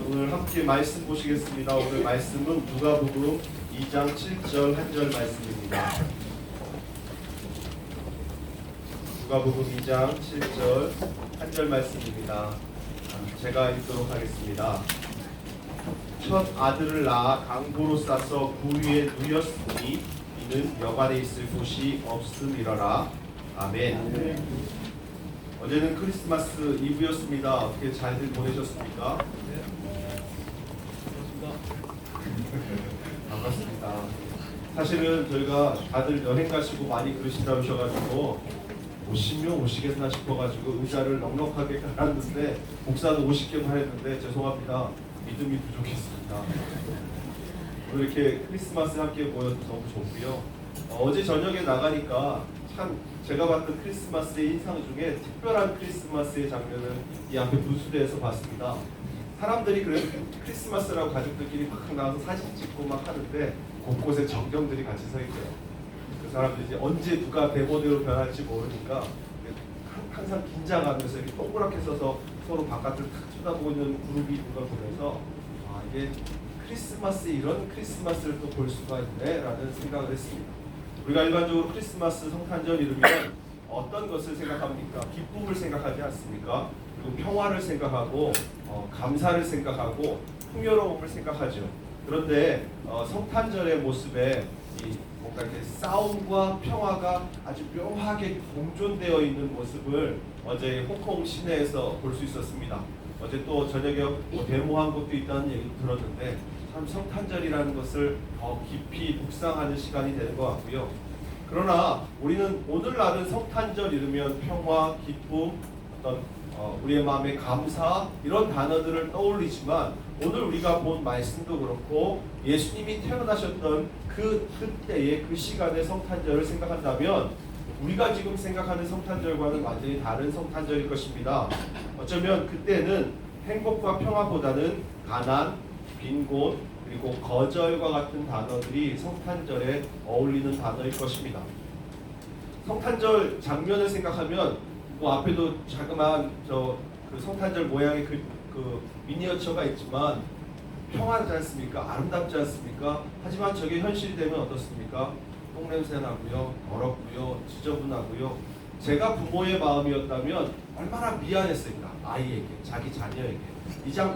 오늘 함께 말씀 보시겠습니다. 오늘 말씀은 누가복음 2장 7절 1절 말씀입니다. 누가복음 2장 7절 1절 말씀입니다. 제가 읽도록 하겠습니다. 첫 아들을 낳아 강보로 싸서 구 위에 누였으니 이는 여관에 있을 곳이 없음이러라. 아멘. 어제는 크리스마스 이브였습니다. 어떻게 잘들 보내셨습니까? 반갑습니다. 사실은 저희가 다들 여행 가시고 많이 그러시다 오셔가지고 오시면 오시겠나 싶어가지고 의자를 넉넉하게 깔았는데 목사는 50개만 했는데 죄송합니다. 믿음이 부족했습니다. 오늘 이렇게 크리스마스 함께 모여서 너무 좋고요. 어제 저녁에 나가니까 참 제가 봤던 크리스마스의 인상 중에 특별한 크리스마스의 장면을 이 앞에 분수대에서 봤습니다. 사람들이 그래 크리스마스라고 가족들끼리 막 나와서 사진 찍고 막 하는데 곳곳에 정경들이 같이 서 있대요. 그 사람들이 이제 언제 누가 대모대로 변할지 모르니까 항상 긴장하면서 이렇게 동그랗게 서서 서로 바깥을 탁 쳐다보고 있는 그룹이 있는 걸 보면서 아, 이게 크리스마스 이런 크리스마스를 또 볼 수가 있네라는 생각을 했습니다. 우리가 일반적으로 크리스마스 성탄절 이르면 어떤 것을 생각합니까? 기쁨을 생각하지 않습니까? 그리고 평화를 생각하고 감사를 생각하고 풍요로움을 생각하죠. 그런데 성탄절의 모습에 뭔가 이렇게 싸움과 평화가 아주 묘하게 공존되어 있는 모습을 어제 홍콩 시내에서 볼 수 있었습니다. 어제 또 저녁에 데모한 곳도 있다는 얘기 들었는데 참 성탄절이라는 것을 더 깊이 묵상하는 시간이 되는 것 같고요. 그러나 우리는 오늘날은 성탄절 이르면 평화, 기쁨, 어떤 우리의 마음에 감사 이런 단어들을 떠올리지만 오늘 우리가 본 말씀도 그렇고 예수님이 태어나셨던 그때의 그 시간의 성탄절을 생각한다면 우리가 지금 생각하는 성탄절과는 완전히 다른 성탄절일 것입니다. 어쩌면 그때는 행복과 평화보다는 가난, 빈곤, 그리고 거절과 같은 단어들이 성탄절에 어울리는 단어일 것입니다. 성탄절 장면을 생각하면 앞에도 자그마한 그 성탄절 모양의 그 미니어처가 있지만 평화하지 않습니까? 아름답지 않습니까? 하지만 저게 현실이 되면 어떻습니까? 똥냄새 나고요, 더럽고요, 지저분하고요. 제가 부모의 마음이었다면 얼마나 미안했을까, 아이에게, 자기 자녀에게.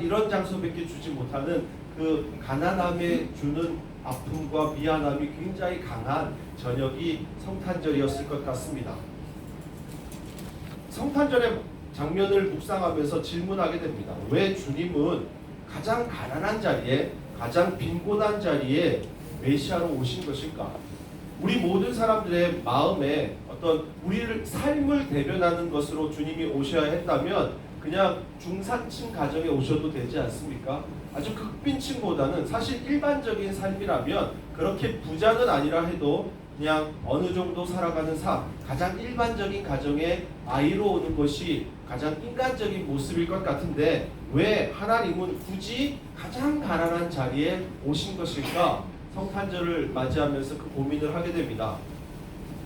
이런 장소밖에 주지 못하는 그 가난함에 주는 아픔과 미안함이 굉장히 강한 저녁이 성탄절이었을 것 같습니다. 성탄절의 장면을 묵상하면서 질문하게 됩니다. 왜 주님은 가장 가난한 자리에, 가장 빈곤한 자리에 메시아로 오신 것일까? 우리 모든 사람들의 마음에 어떤 우리를 삶을 대변하는 것으로 주님이 오셔야 했다면 그냥 중산층 가정에 오셔도 되지 않습니까? 아주 극빈층보다는 사실 일반적인 삶이라면 그렇게 부자는 아니라 해도 그냥 어느 정도 살아가는 삶, 가장 일반적인 가정의 아이로 오는 것이 가장 인간적인 모습일 것 같은데 왜 하나님은 굳이 가장 가난한 자리에 오신 것일까? 성탄절을 맞이하면서 그 고민을 하게 됩니다.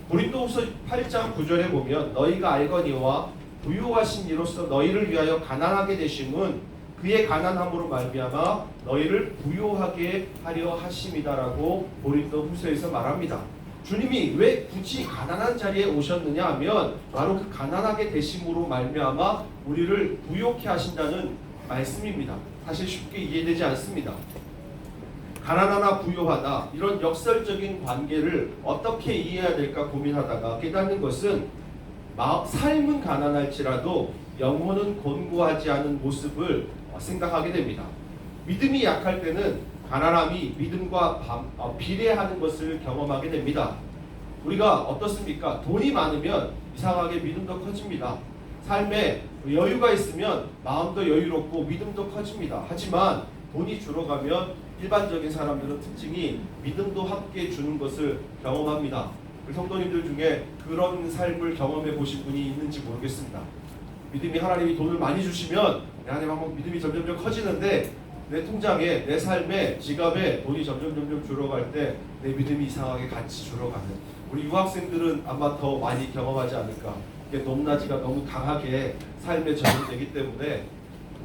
고린도후서 8장 9절에 보면 너희가 알거니와 부유하신 이로써 너희를 위하여 가난하게 되심은 그의 가난함으로 말미암아 너희를 부유하게 하려 하심이다라고 고린도후서에서 말합니다. 주님이 왜 굳이 가난한 자리에 오셨느냐 하면 바로 그 가난하게 되심으로 말미암아 우리를 부유케 하신다는 말씀입니다. 사실 쉽게 이해되지 않습니다. 가난하나 부유하다 이런 역설적인 관계를 어떻게 이해해야 될까 고민하다가 깨닫는 것은 삶은 가난할지라도 영혼은 곤고하지 않은 모습을 생각하게 됩니다. 믿음이 약할 때는 가난함이 믿음과 비례하는 것을 경험하게 됩니다. 우리가 어떻습니까? 돈이 많으면 이상하게 믿음도 커집니다. 삶에 여유가 있으면 마음도 여유롭고 믿음도 커집니다. 하지만 돈이 줄어가면 일반적인 사람들은 특징이 믿음도 함께 주는 것을 경험합니다. 성도님들 중에 그런 삶을 경험해 보신 분이 있는지 모르겠습니다. 믿음이 하나님이 돈을 많이 주시면 내 안에 막 믿음이 점점 커지는데 내 통장에, 내 삶에, 지갑에 돈이 점점 줄어갈 때 내 믿음이 이상하게 같이 줄어가는 우리 유학생들은 아마 더 많이 경험하지 않을까. 이게 높낮이가 너무 강하게 삶에 적용되기 때문에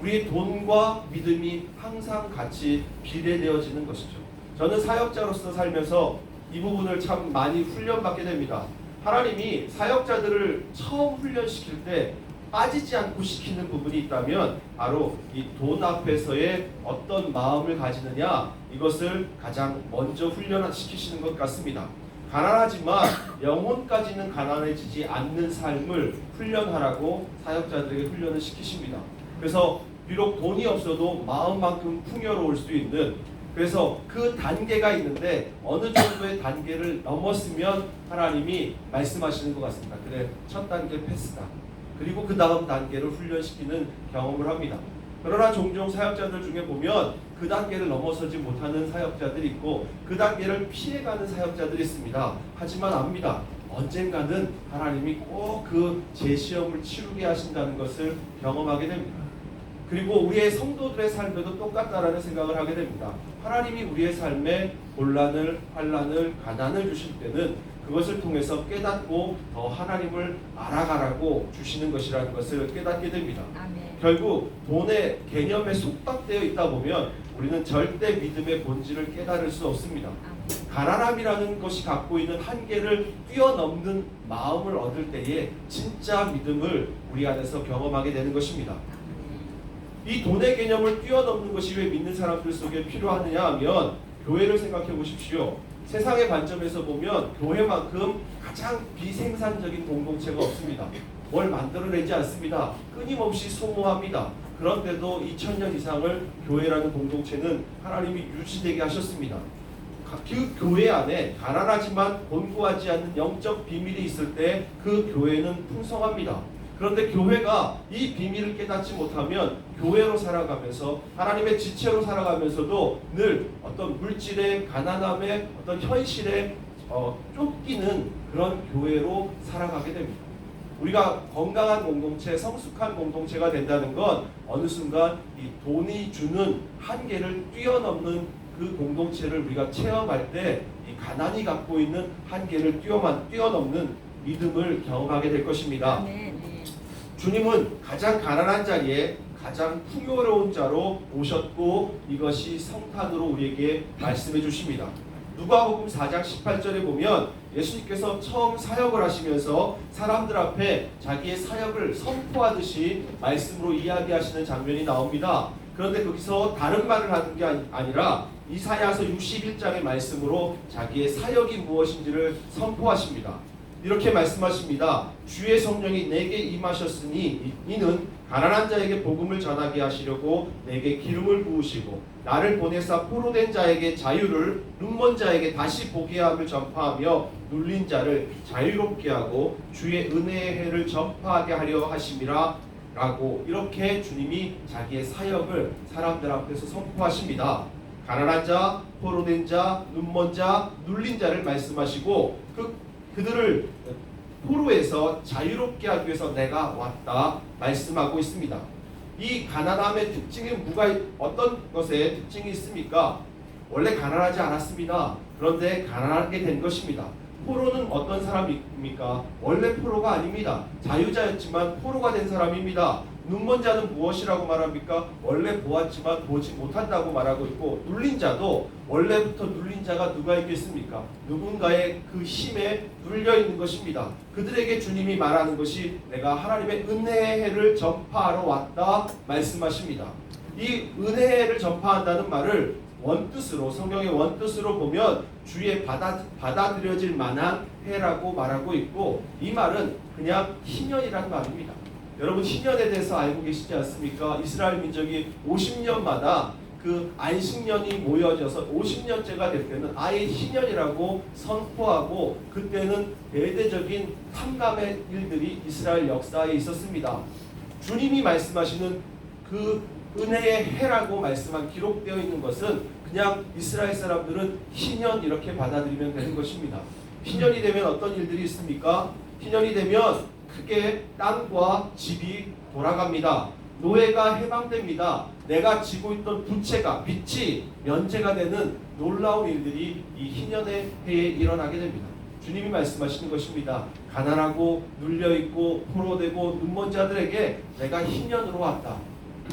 우리의 돈과 믿음이 항상 같이 비례되어지는 것이죠. 저는 사역자로서 살면서 이 부분을 참 많이 훈련받게 됩니다. 하나님이 사역자들을 처음 훈련시킬 때 빠지지 않고 시키는 부분이 있다면 바로 이 돈 앞에서의 어떤 마음을 가지느냐 이것을 가장 먼저 훈련시키시는 것 같습니다. 가난하지만 영혼까지는 가난해지지 않는 삶을 훈련하라고 사역자들에게 훈련을 시키십니다. 그래서 비록 돈이 없어도 마음만큼 풍요로울 수 있는 그래서 그 단계가 있는데 어느 정도의 단계를 넘었으면 하나님이 말씀하시는 것 같습니다. 그래, 첫 단계 패스다. 그리고 그 다음 단계를 훈련시키는 경험을 합니다. 그러나 종종 사역자들 중에 보면 그 단계를 넘어서지 못하는 사역자들이 있고 그 단계를 피해가는 사역자들이 있습니다. 하지만 압니다. 언젠가는 하나님이 꼭 그 재시험을 치르게 하신다는 것을 경험하게 됩니다. 그리고 우리의 성도들의 삶에도 똑같다라는 생각을 하게 됩니다. 하나님이 우리의 삶에 곤란을, 환난을, 가난을 주실 때는 그것을 통해서 깨닫고 더 하나님을 알아가라고 주시는 것이라는 것을 깨닫게 됩니다. 아멘. 결국 돈의 개념에 속박되어 있다 보면 우리는 절대 믿음의 본질을 깨달을 수 없습니다. 아멘. 가난함이라는 것이 갖고 있는 한계를 뛰어넘는 마음을 얻을 때에 진짜 믿음을 우리 안에서 경험하게 되는 것입니다. 이 돈의 개념을 뛰어넘는 것이 왜 믿는 사람들 속에 필요하느냐 하면 교회를 생각해 보십시오. 세상의 관점에서 보면 교회만큼 가장 비생산적인 공동체가 없습니다. 뭘 만들어내지 않습니다. 끊임없이 소모합니다. 그런데도 2000년 이상을 교회라는 공동체는 하나님이 유지되게 하셨습니다. 그 교회 안에 가난하지만 곤고하지 않는 영적 비밀이 있을 때 그 교회는 풍성합니다. 그런데 교회가 이 비밀을 깨닫지 못하면 교회로 살아가면서 하나님의 지체로 살아가면서도 늘 어떤 물질의 가난함의 어떤 현실에 쫓기는 그런 교회로 살아가게 됩니다. 우리가 건강한 공동체, 성숙한 공동체가 된다는 건 어느 순간 이 돈이 주는 한계를 뛰어넘는 그 공동체를 우리가 체험할 때 이 가난이 갖고 있는 한계를 뛰어넘는 믿음을 경험하게 될 것입니다. 아멘. 주님은 가장 가난한 자리에 가장 풍요로운 자로 오셨고 이것이 성탄으로 우리에게 말씀해 주십니다. 누가복음 4장 18절에 보면 예수님께서 처음 사역을 하시면서 사람들 앞에 자기의 사역을 선포하듯이 말씀으로 이야기하시는 장면이 나옵니다. 그런데 거기서 다른 말을 하는 게 아니라 이사야서 61장의 말씀으로 자기의 사역이 무엇인지를 선포하십니다. 이렇게 말씀하십니다. 주의 성령이 내게 임하셨으니 이는 가난한 자에게 복음을 전하게 하시려고 내게 기름을 부으시고 나를 보내사 포로된 자에게 자유를, 눈먼 자에게 다시 보게 함을 전파하며 눌린 자를 자유롭게 하고 주의 은혜의 해를 전파하게 하려 하심이라 라고 이렇게 주님이 자기의 사역을 사람들 앞에서 선포하십니다. 가난한 자, 포로된 자, 눈먼 자, 눌린 자를 말씀하시고 그들을 포로에서 자유롭게 하기 위해서 내가 왔다 말씀하고 있습니다. 이 가난함의 특징이 어떤 것에 특징이 있습니까? 원래 가난하지 않았습니다. 그런데 가난하게 된 것입니다. 포로는 어떤 사람입니까? 원래 포로가 아닙니다. 자유자였지만 포로가 된 사람입니다. 눈먼 자는 무엇이라고 말합니까? 원래 보았지만 보지 못한다고 말하고 있고, 눌린 자도 원래부터 눌린 자가 누가 있겠습니까? 누군가의 그 힘에 눌려 있는 것입니다. 그들에게 주님이 말하는 것이 내가 하나님의 은혜의 해를 전파하러 왔다 말씀하십니다. 이 은혜의 해를 전파한다는 말을 원뜻으로, 성경의 원뜻으로 보면 주의 받아들여질 만한 해라고 말하고 있고, 이 말은 그냥 희년이라는 말입니다. 여러분, 희년에 대해서 알고 계시지 않습니까? 이스라엘 민족이 50년마다 그 안식년이 모여져서 50년째가 될 때는 아예 희년이라고 선포하고, 그때는 대대적인 탐감의 일들이 이스라엘 역사에 있었습니다. 주님이 말씀하시는 그 은혜의 해라고 말씀한 기록되어 있는 것은 그냥 이스라엘 사람들은 희년 이렇게 받아들이면 되는 것입니다. 희년이 되면 어떤 일들이 있습니까? 희년이 되면 크게 땅과 집이 돌아갑니다. 노예가 해방됩니다. 내가 지고 있던 부채가, 빚이 면제가 되는 놀라운 일들이 이 희년의 해에 일어나게 됩니다. 주님이 말씀하시는 것입니다. 가난하고 눌려있고 포로되고 눈먼 자들에게 내가 희년으로 왔다.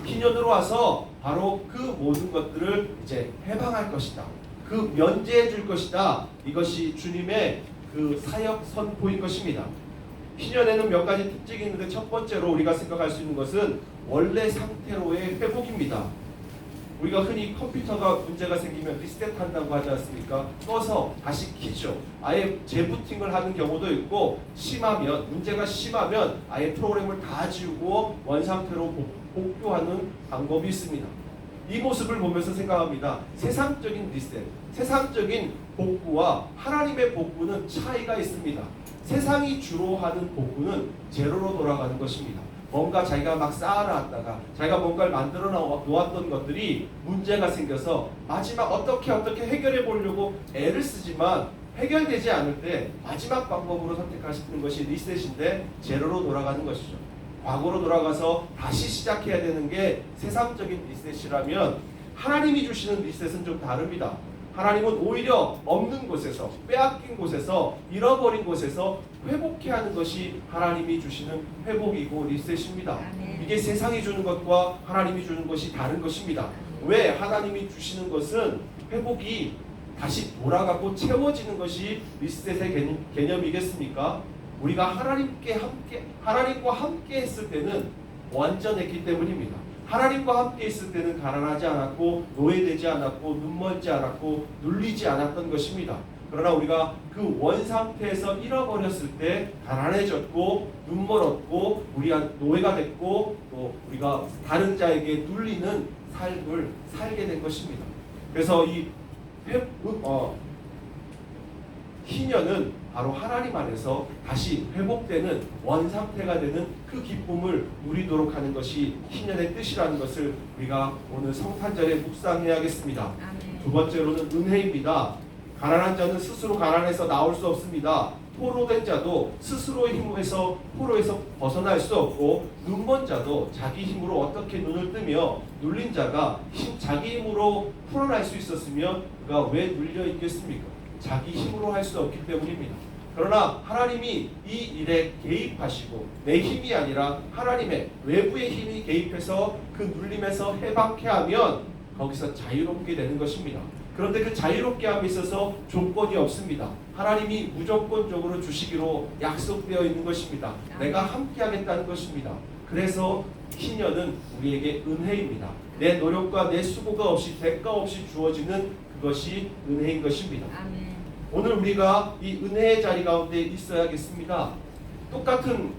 희년으로 와서 바로 그 모든 것들을 이제 해방할 것이다. 그 면제해 줄 것이다. 이것이 주님의 그 사역 선포인 것입니다. 희년에는 몇 가지 특징이 있는데, 첫 번째로 우리가 생각할 수 있는 것은 원래 상태로의 회복입니다. 우리가 흔히 컴퓨터가 문제가 생기면 리셋한다고 하지 않습니까? 꺼서 다시 키죠. 아예 재부팅을 하는 경우도 있고, 문제가 심하면 아예 프로그램을 다 지우고 원상태로 복구하는 방법이 있습니다. 이 모습을 보면서 생각합니다. 세상적인 리셋, 세상적인 복구와 하나님의 복구는 차이가 있습니다. 세상이 주로 하는 복구는 제로로 돌아가는 것입니다. 뭔가 자기가 막 쌓아놨다가 자기가 뭔가를 만들어 놓았던 것들이 문제가 생겨서 마지막 어떻게 해결해 보려고 애를 쓰지만 해결되지 않을 때 마지막 방법으로 선택하시는 것이 리셋인데, 제로로 돌아가는 것이죠. 과거로 돌아가서 다시 시작해야 되는 게 세상적인 리셋이라면, 하나님이 주시는 리셋은 좀 다릅니다. 하나님은 오히려 없는 곳에서, 빼앗긴 곳에서, 잃어버린 곳에서 회복해 하는 것이 하나님이 주시는 회복이고 리셋입니다. 이게 세상이 주는 것과 하나님이 주는 것이 다른 것입니다. 왜? 하나님이 주시는 것은 회복이 다시 돌아가고 채워지는 것이 리셋의 개념이겠습니까? 우리가 하나님과 함께 했을 때는 완전했기 때문입니다. 하나님과 함께 있을 때는 가난하지 않았고, 노예되지 않았고, 눈멀지 않았고, 눌리지 않았던 것입니다. 그러나 우리가 그 원상태에서 잃어버렸을 때 가난해졌고, 눈멀었고, 우리가 노예가 됐고, 또 우리가 다른 자에게 눌리는 삶을 살게 된 것입니다. 그래서 이 희년은 바로 하나님 안에서 다시 회복되는 원상태가 되는 그 기쁨을 누리도록 하는 것이 희년의 뜻이라는 것을 우리가 오늘 성탄절에 묵상해야겠습니다. 두 번째로는 은혜입니다. 가난한 자는 스스로 가난해서 나올 수 없습니다. 포로된 자도 스스로의 힘에서 포로에서 벗어날 수 없고, 눈먼 자도 자기 힘으로 어떻게 눈을 뜨며, 눌린 자가 자기 힘으로 풀어날 수 있었으면 그가 왜 눌려 있겠습니까? 자기 힘으로 할 수 없기 때문입니다. 그러나 하나님이 이 일에 개입하시고, 내 힘이 아니라 하나님의 외부의 힘이 개입해서 그 눌림에서 해방케 하면 거기서 자유롭게 되는 것입니다. 그런데 그 자유롭게 함에 있어서 조건이 없습니다. 하나님이 무조건적으로 주시기로 약속되어 있는 것입니다. 내가 함께 하겠다는 것입니다. 그래서 희년은 우리에게 은혜입니다. 내 노력과 내 수고가 없이 대가 없이 주어지는 그것이 은혜인 것입니다. 아멘. 오늘 우리가 이 은혜의 자리 가운데 있어야겠습니다. 똑같은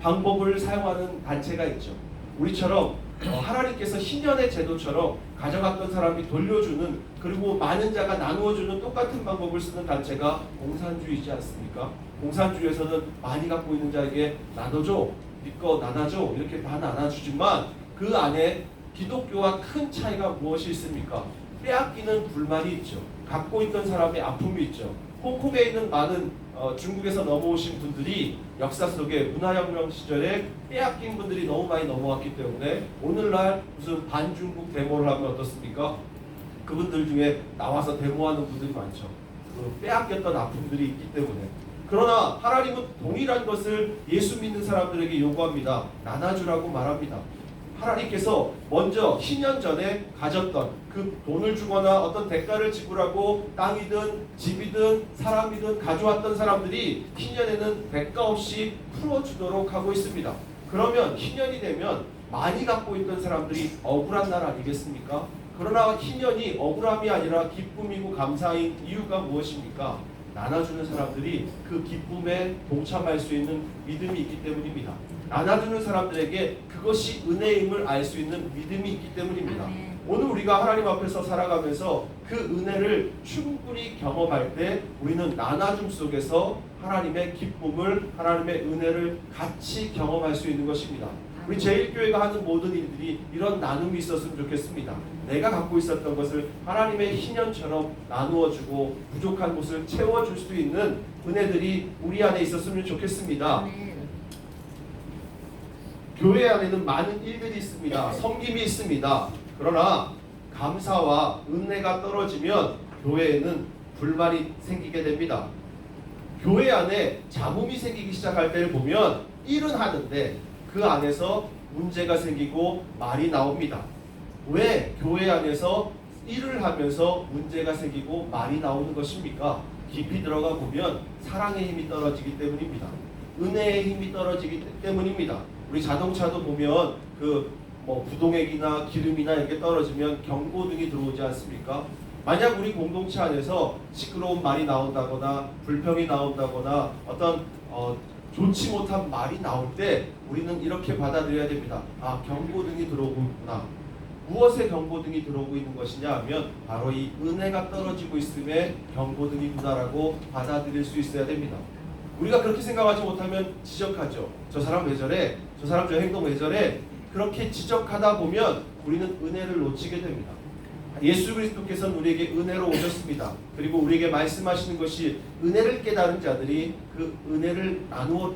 방법을 사용하는 단체가 있죠. 우리처럼 하나님께서 희년의 제도처럼 가져갔던 사람이 돌려주는, 그리고 많은 자가 나누어주는 똑같은 방법을 쓰는 단체가 공산주의지 않습니까? 공산주의에서는 많이 갖고 있는 자에게 나눠줘, 니꺼 나눠줘, 이렇게 다 나눠주지만 그 안에 기독교와 큰 차이가 무엇이 있습니까? 빼앗기는 불만이 있죠. 갖고 있던 사람의 아픔이 있죠. 홍콩에 있는 많은 중국에서 넘어오신 분들이 역사 속에 문화혁명 시절에 빼앗긴 분들이 너무 많이 넘어왔기 때문에 오늘날 무슨 반중국 데모를 하면 어떻습니까? 그분들 중에 나와서 데모하는 분들이 많죠. 그 빼앗겼던 아픔들이 있기 때문에. 그러나 하나님은 동일한 것을 예수 믿는 사람들에게 요구합니다. 나눠주라고 말합니다. 하나님께서 먼저 희년 전에 가졌던 그 돈을 주거나 어떤 대가를 지불하고 땅이든 집이든 사람이든 가져왔던 사람들이 희년에는 대가 없이 풀어주도록 하고 있습니다. 그러면 희년이 되면 많이 갖고 있던 사람들이 억울한 날 아니겠습니까? 그러나 희년이 억울함이 아니라 기쁨이고 감사인 이유가 무엇입니까? 나눠주는 사람들이 그 기쁨에 동참할 수 있는 믿음이 있기 때문입니다. 나눠주는 사람들에게 그것이 은혜임을 알 수 있는 믿음이 있기 때문입니다. 아멘. 오늘 우리가 하나님 앞에서 살아가면서 그 은혜를 충분히 경험할 때 우리는 나눠줌 속에서 하나님의 기쁨을, 하나님의 은혜를 같이 경험할 수 있는 것입니다. 우리 제1교회가 하는 모든 일들이 이런 나눔이 있었으면 좋겠습니다. 내가 갖고 있었던 것을 하나님의 희년처럼 나누어주고 부족한 곳을 채워줄 수 있는 은혜들이 우리 안에 있었으면 좋겠습니다. 아멘. 교회 안에는 많은 일들이 있습니다. 섬김이 있습니다. 그러나 감사와 은혜가 떨어지면 교회에는 불만이 생기게 됩니다. 교회 안에 잡음이 생기기 시작할 때를 보면 일은 하는데 그 안에서 문제가 생기고 말이 나옵니다. 왜 교회 안에서 일을 하면서 문제가 생기고 말이 나오는 것입니까? 깊이 들어가 보면 사랑의 힘이 떨어지기 때문입니다. 은혜의 힘이 떨어지기 때문입니다. 우리 자동차도 보면 부동액이나 기름이나 이렇게 떨어지면 경고등이 들어오지 않습니까? 만약 우리 공동체 안에서 시끄러운 말이 나온다거나 불평이 나온다거나 어떤 좋지 못한 말이 나올 때 우리는 이렇게 받아들여야 됩니다. 아, 경고등이 들어오고 있구나. 무엇에 경고등이 들어오고 있는 것이냐 하면 바로 이 은혜가 떨어지고 있음에 경고등이구나라고 받아들일 수 있어야 됩니다. 우리가 그렇게 생각하지 못하면 지적하죠. 저 사람 왜 저래? 저 사람 저 행동 왜 저래? 그렇게 지적하다 보면 우리는 은혜를 놓치게 됩니다. 예수 그리스도께서는 우리에게 은혜로 오셨습니다. 그리고 우리에게 말씀하시는 것이 은혜를 깨달은 자들이 그 은혜를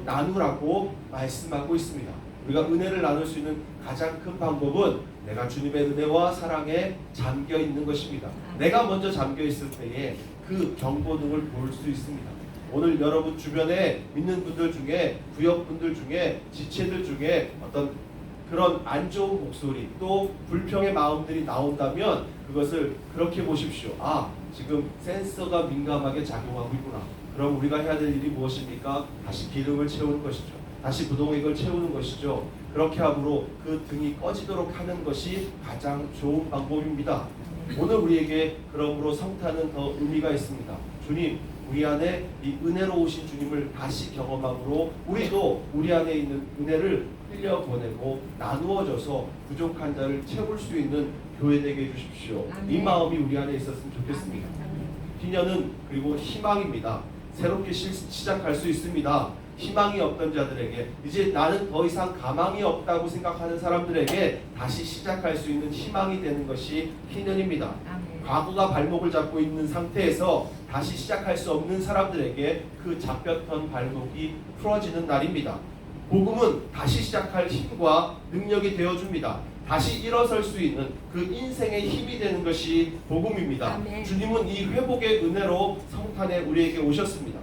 나누라고 말씀하고 있습니다. 우리가 은혜를 나눌 수 있는 가장 큰 방법은 내가 주님의 은혜와 사랑에 잠겨 있는 것입니다. 내가 먼저 잠겨 있을 때에 그 경고등을 볼 수 있습니다. 오늘 여러분 주변에 믿는 분들 중에, 구역분들 중에, 지체들 중에 어떤 그런 안 좋은 목소리 또 불평의 마음들이 나온다면 그것을 그렇게 보십시오. 아, 지금 센서가 민감하게 작용하고 있구나. 그럼 우리가 해야 될 일이 무엇입니까? 다시 기름을 채우는 것이죠. 다시 부동액을 채우는 것이죠. 그렇게 함으로 그 등이 꺼지도록 하는 것이 가장 좋은 방법입니다. 오늘 우리에게 그러므로 성탄은 더 의미가 있습니다. 주님, 우리 안에 이 은혜로우신 주님을 다시 경험함으로 우리도 우리 안에 있는 은혜를 흘려보내고 나누어져서 부족한 자를 채울 수 있는 교회 되게 해주십시오. 아멘. 이 마음이 우리 안에 있었으면 좋겠습니다. 희년은 그리고 희망입니다. 새롭게 시작할 수 있습니다. 희망이 없던 자들에게, 이제 나는 더 이상 가망이 없다고 생각하는 사람들에게 다시 시작할 수 있는 희망이 되는 것이 희년입니다. 아멘. 과거가 발목을 잡고 있는 상태에서 다시 시작할 수 없는 사람들에게 그 잡혔던 발목이 풀어지는 날입니다. 복음은 다시 시작할 힘과 능력이 되어줍니다. 다시 일어설 수 있는 그 인생의 힘이 되는 것이 복음입니다. 아멘. 주님은 이 회복의 은혜로 성탄에 우리에게 오셨습니다.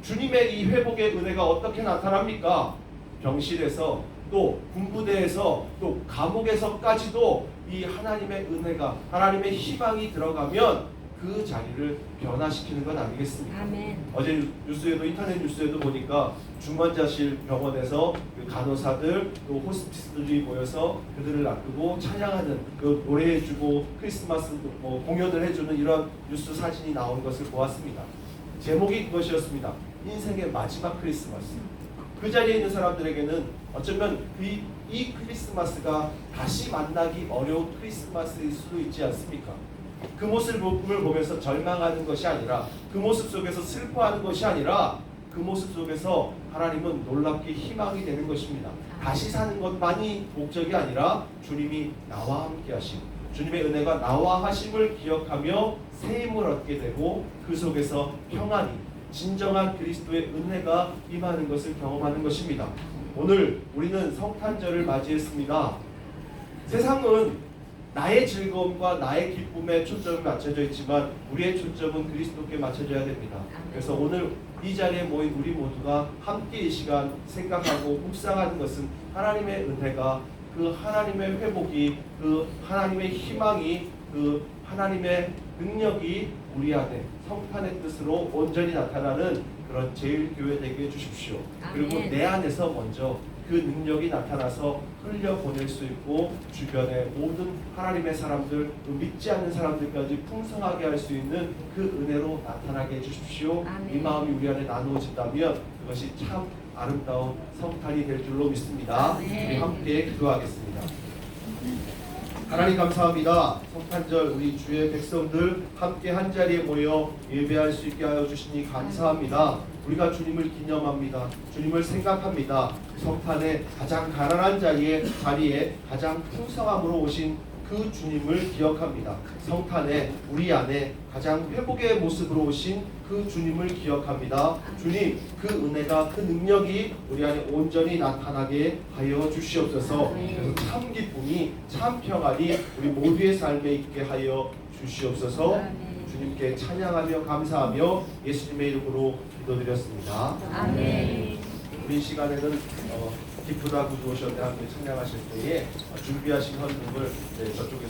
주님의 이 회복의 은혜가 어떻게 나타납니까? 병실에서 또 군부대에서 또 감옥에서까지도 이 하나님의 은혜가 하나님의 희망이 들어가면 그 자리를 변화시키는 건 아니겠습니까? 아멘. 어제 뉴스에도 인터넷 뉴스에도 보니까 중환자실 병원에서 그 간호사들 또 호스피스들이 모여서 그들을 놔두고 찬양하는 그 노래해주고 크리스마스 뭐 공연을 해주는 이런 뉴스 사진이 나온 것을 보았습니다. 제목이 그것이었습니다. 인생의 마지막 크리스마스. 그 자리에 있는 사람들에게는 어쩌면 이 크리스마스가 다시 만나기 어려운 크리스마스일 수도 있지 않습니까? 그 모습을 보면서 절망하는 것이 아니라 그 모습 속에서 슬퍼하는 것이 아니라 그 모습 속에서 하나님은 놀랍게 희망이 되는 것입니다. 다시 사는 것만이 목적이 아니라 주님이 나와 함께 하심, 주님의 은혜가 나와 하심을 기억하며 새 힘을 얻게 되고 그 속에서 평안이 진정한 그리스도의 은혜가 임하는 것을 경험하는 것입니다. 오늘 우리는 성탄절을 맞이했습니다. 세상은 나의 즐거움과 나의 기쁨에 초점이 맞춰져 있지만 우리의 초점은 그리스도께 맞춰져야 됩니다. 그래서 오늘 이 자리에 모인 우리 모두가 함께 이 시간 생각하고 묵상하는 것은 하나님의 은혜가 그 하나님의 회복이 그 하나님의 희망이 그 하나님의 능력이 우리 안에 성탄의 뜻으로 온전히 나타나는 그런 제일교회 되게 해주십시오. 그리고 내 안에서 먼저 그 능력이 나타나서 흘려보낼 수 있고 주변의 모든 하나님의 사람들, 믿지 않는 사람들까지 풍성하게 할 수 있는 그 은혜로 나타나게 해주십시오. 아멘. 이 마음이 우리 안에 나누어진다면 그것이 참 아름다운 성탄이 될 줄로 믿습니다. 아멘. 우리 함께 기도하겠습니다. 하나님 감사합니다. 성탄절 우리 주의 백성들 함께 한 자리에 모여 예배할 수 있게 하여 주시니 감사합니다. 우리가 주님을 기념합니다. 주님을 생각합니다. 성탄의 가장 가난한 자리에 가장 풍성함으로 오신 그 주님을 기억합니다. 성탄에 우리 안에 가장 회복의 모습으로 오신 그 주님을 기억합니다. 주님, 그 은혜가 그 능력이 우리 안에 온전히 나타나게 하여 주시옵소서. 그래서 참 기쁨이 참 평안이 우리 모두의 삶에 있게 하여 주시옵소서. 주님께 찬양하며 감사하며 예수님의 이름으로 기도드렸습니다. 아멘. 우리 시간에는 기쁘다 구주 오셨네 함께 찬양하실 때에 준비하신 헌금을 저쪽에